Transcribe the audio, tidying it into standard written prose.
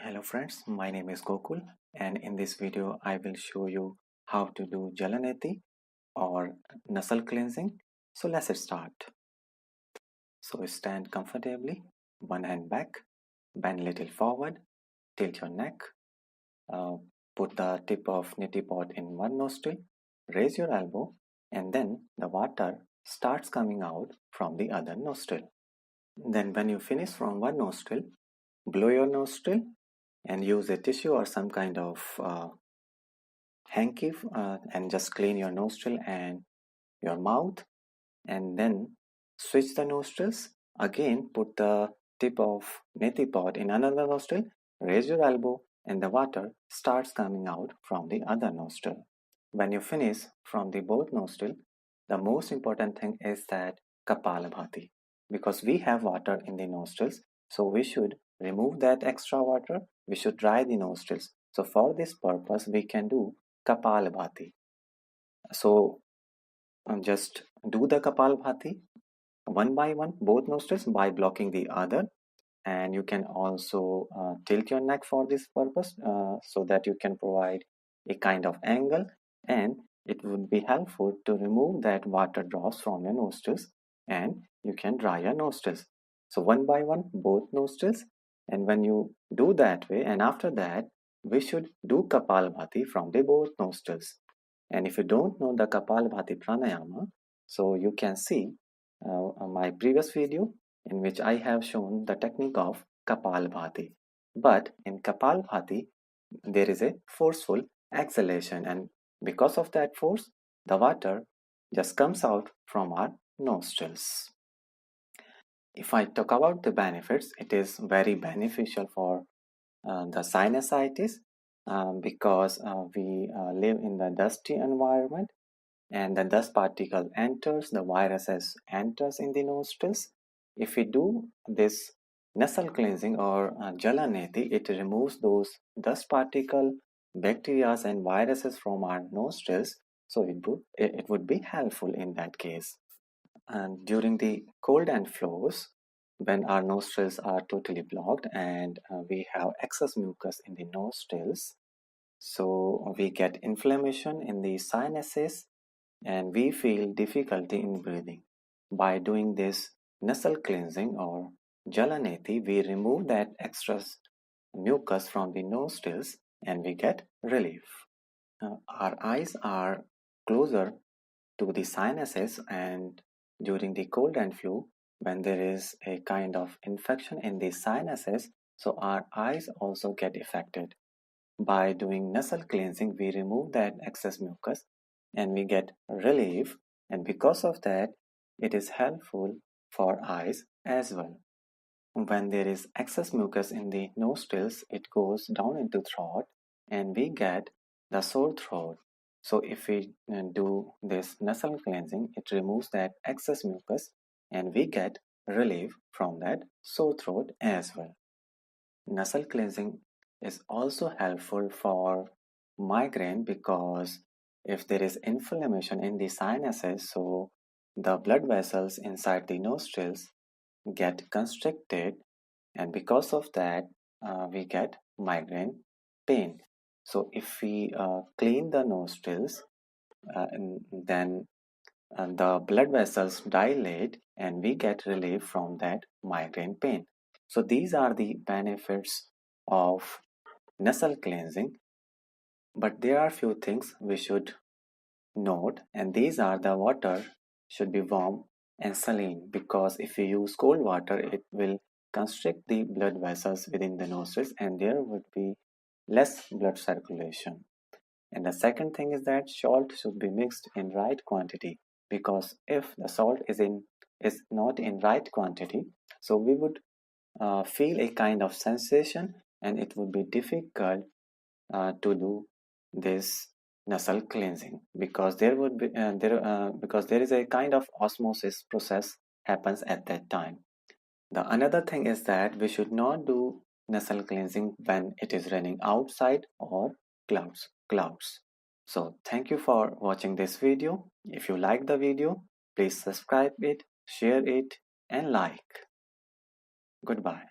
Hello friends, my name is Gokul and in this video I will show you how to do Jala Neti or nasal cleansing. So let's start. So stand comfortably, one hand back, bend little forward, tilt your neck, uh, put the tip of neti pot in one nostril, raise your elbow and then the water starts coming out from the other nostril. Then when you finish from one nostril, blow your nostril and use a tissue or some kind of hanky and just clean your nostril and your mouth, and then switch the nostrils. Again, put the tip of neti pot in another nostril, raise your elbow, and the water starts coming out from the other nostril. When you finish from the both nostril, the most important thing is that Kapalabhati, because we have water in the nostrils, so we should remove that extra water. We should dry the nostrils. So for this purpose, we can do Kapalabhati. So just do the Kapalbhati one by one, both nostrils, by blocking the other. And you can also tilt your neck for this purpose so that you can provide a kind of angle, and it would be helpful to remove that water drops from your nostrils, and you can dry your nostrils. So one by one, both nostrils. And when you do that way, and after that, we should do Kapalbhati from the both nostrils. And if you don't know the Kapalbhati pranayama, so you can see my previous video in which I have shown the technique of Kapalbhati. But in Kapalbhati, there is a forceful exhalation, and because of that force, the water just comes out from our nostrils. If I talk about the benefits, it is very beneficial for the sinusitis because we live in the dusty environment, and the dust particle enters, the viruses enters in the nostrils. If we do this nasal cleansing or Jala Neti, it removes those dust particle, bacteria and viruses from our nostrils. So it would be helpful in that case. And during the cold and flows, when our nostrils are totally blocked and we have excess mucus in the nostrils, so we get inflammation in the sinuses and we feel difficulty in breathing. By doing this nasal cleansing or Jala Neti, we remove that extra mucus from the nostrils and we get relief. Our eyes are closer to the sinuses, and during the cold and flu, when there is a kind of infection in the sinuses, so our eyes also get affected. By doing nasal cleansing, we remove that excess mucus and we get relief, and because of that, it is helpful for eyes as well. When there is excess mucus in the nostrils, it goes down into throat and we get the sore throat. So if we do this nasal cleansing, it removes that excess mucus and we get relief from that sore throat as well. Nasal cleansing is also helpful for migraine because if there is inflammation in the sinuses, so the blood vessels inside the nostrils get constricted, and because of that we get migraine pain. So if we clean the nostrils, and then the blood vessels dilate and we get relief from that migraine pain. So these are the benefits of nasal cleansing, but there are few things we should note, and these are the water should be warm and saline, because if you use cold water it will constrict the blood vessels within the nostrils and there would be less blood circulation. And the second thing is that salt should be mixed in right quantity, because if the salt is not in right quantity, so we would feel a kind of sensation and it would be difficult to do this nasal cleansing, because there would be because there is a kind of osmosis process happens at that time. The another thing is that we should not do nasal cleansing when it is raining outside or clouds. So thank you for watching this video. If you like the video, please subscribe it, share it and like. Goodbye.